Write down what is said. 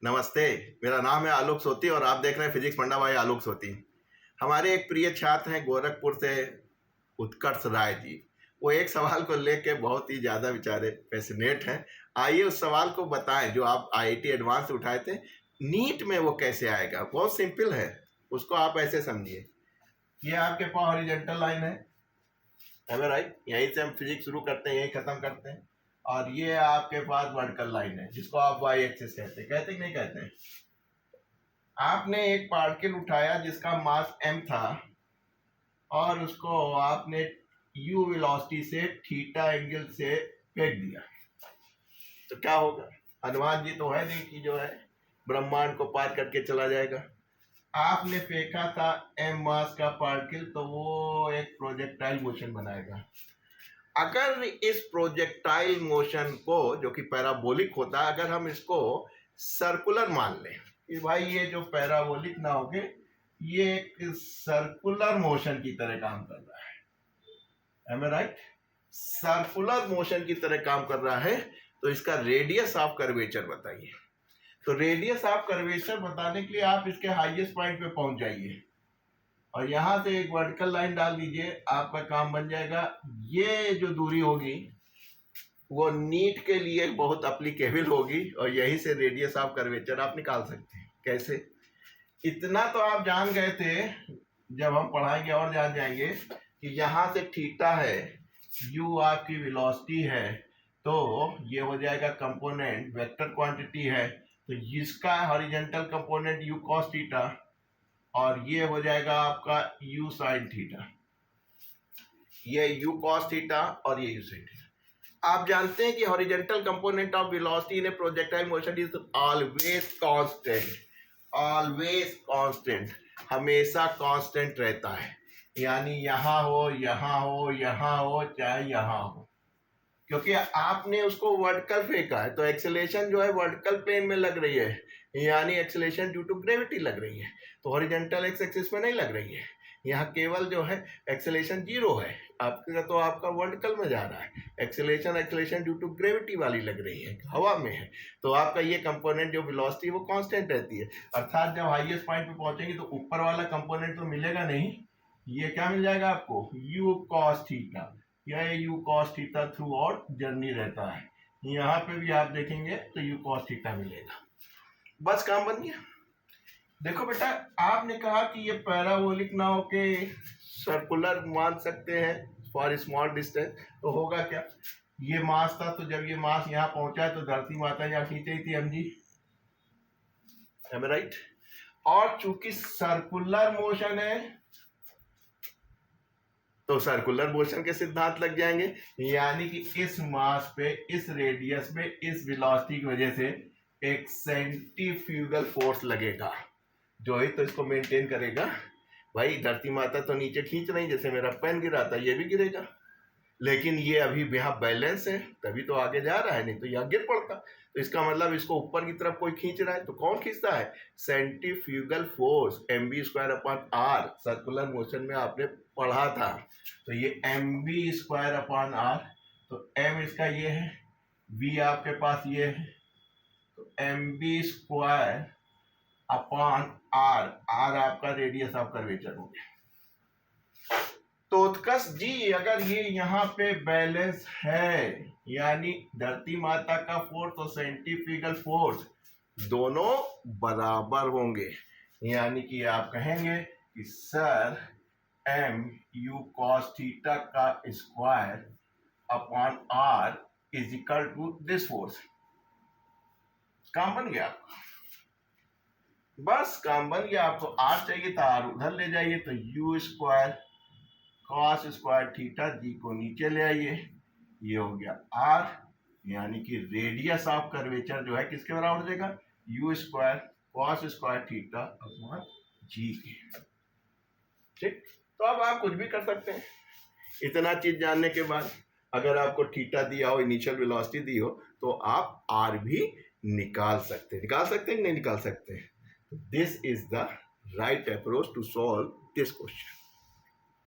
नमस्ते, मेरा नाम है आलोक सोती और आप देख रहे हैं फिजिक्स पंडा भाई आलोक सोती। हमारे एक प्रिय छात्र हैं गोरखपुर से उत्कर्ष राय जी। वो एक सवाल को लेके बहुत ही ज़्यादा बेचारे पैशनेट हैं। आइए उस सवाल को बताएं जो आप आईआईटी एडवांस से उठाए थे। नीट में वो कैसे आएगा? बहुत सिंपल है, उसको आप ऐसे समझिए। ये आपके पास हॉरिजॉन्टल लाइन है राइट? यहीं से हम फिजिक्स शुरू करते हैं, यहीं ख़त्म करते हैं। और ये आपके पास वर्टिकल लाइन है जिसको आप वाई एक्सिस कहते हैं कि नहीं कहते हैं? आपने एक पार्टिकल उठाया जिसका मास m था और उसको आपने u वेलोसिटी से थीटा एंगल से फेंक दिया, तो क्या होगा? हनुमान जी तो है नहीं कि जो है ब्रह्मांड को पार करके चला जाएगा। आपने फेंका था m मास का पार्टिकल, तो वो एक प्रोजेक्टाइल मोशन बनाएगा। अगर इस प्रोजेक्टाइल मोशन को, जो कि पैराबोलिक होता है, अगर हम इसको सर्कुलर मान लें कि भाई ये जो पैराबोलिक ना होके ये एक सर्कुलर मोशन की तरह काम कर रहा है, एम आई राइट? सर्कुलर मोशन की तरह काम कर रहा है, तो इसका रेडियस ऑफ कर्वेचर बताइए। तो रेडियस ऑफ कर्वेचर बताने के लिए आप इसके हाईएस्ट पॉइंट पे पहुंच जाइए और यहाँ से एक वर्टिकल लाइन डाल दीजिए, आपका काम बन जाएगा। ये जो दूरी होगी वो नीट के लिए बहुत एप्लीकेबल होगी और यही से रेडियस ऑफ कर्वेचर आप निकाल सकते हैं। कैसे? इतना तो आप जान गए थे, जब हम पढ़ाएंगे और जान जाएंगे कि यहाँ से थीटा है, u आपकी वेलोसिटी है, तो ये हो जाएगा कंपोनेंट, वेक्टर क्वांटिटी है, तो इसका horizontal component u cos theta और ये हो जाएगा आपका u sin थीटा। ये u cos थीटा और ये u sin थीटा। आप जानते हैं कि horizontal component of velocity in A projectile motion is always constant. Always constant, हमेशा कांस्टेंट रहता है, यानी यहाँ हो, यहाँ हो, यहाँ हो, चाहे यहाँ हो, क्योंकि आपने उसको वर्टिकल फेंका है, तो एक्सेलेरेशन जो है वर्टिकल प्लेन में लग रही है, यानी एक्सेलेरेशन ड्यू टू ग्रेविटी लग रही है, तो हॉरिजॉन्टल एक्स एक्सिस में नहीं लग रही है। यहाँ केवल जो है एक्सेलेरेशन जीरो है आपका, तो आपका वर्टिकल में जा रहा है। एक्सेलेरेशन ड्यू टू ग्रेविटी वाली लग रही है, हवा में है, तो आपका ये कंपोनेंट जो वेलोसिटी वो कांस्टेंट रहती है। अर्थात जब हाईएस्ट पॉइंट पे पहुंचेंगे तो ऊपर वाला कंपोनेंट तो मिलेगा नहीं, ये क्या मिल जाएगा आपको? u cos theta. यह u cos theta through out journey रहता है। यहाँ पे भी आप देखेंगे तो u cos थीटा मिलेगा। बस काम बन गया। देखो बेटा, आपने कहा कि ये पैराबोलिक ना होके सर्कुलर मान सकते हैं फॉर स्मॉल डिस्टेंस, तो होगा क्या? ये मास था, तो जब ये मास यहाँ पहुंचा तो धरती माता यहाँ खींच रही थी mg, राइट? और चूंकि सर्कुलर मोशन है तो सर्कुलर मोशन के सिद्धांत लग जाएंगे, यानी कि इस मास पे, इस रेडियस में, इस वेलोसिटी की वजह से एक सेंट्रीफ्यूगल फोर्स लगेगा जो ही तो इसको मेंटेन करेगा। भाई धरती माता तो नीचे खींच रही, जैसे मेरा पेन गिरा था ये भी गिरेगा, लेकिन ये अभी यहाँ बैलेंस है तभी तो आगे जा रहा है, नहीं तो यहाँ गिर पड़ता। तो इसका मतलब इसको ऊपर की तरफ कोई खींच रहा है, तो कौन खींचता है? Centrifugal force, mv²/r। Circular motion में आपने पढ़ा था, तो ये mv²/r, तो m इसका ये है, v आपके पास ये है, तो mv²/r, r आपका रेडियस ऑफ कर्वेचर हो गया। तो उत्कर्ष जी, अगर ये यहाँ पे बैलेंस है, यानी धरती माता का फोर्स और सेंट्रीफ्यूगल फोर्स दोनों बराबर होंगे, यानी कि आप कहेंगे कि sir m u cos theta का square upon r is equal to this force. काम बन गया आपका। बस काम बन गया। आपको r चाहिए था, r उधर ले जाइए, तो u² cos स्क्वायर थीटा जी को नीचे ले आइए, ये हो गया r, यानी कि रेडियस ऑफ कर्वेचर जो है किसके बराबर हो जाएगा? u² cos square theta upon g के। ठीक, तो अब आप कुछ भी कर सकते हैं। इतना चीज जानने के बाद अगर आपको थीटा दिया हो, इनिशियल वेलोसिटी दी हो, तो आप r भी निकाल सकते हैं कि नहीं निकाल सकते? This is the right approach to solve this question.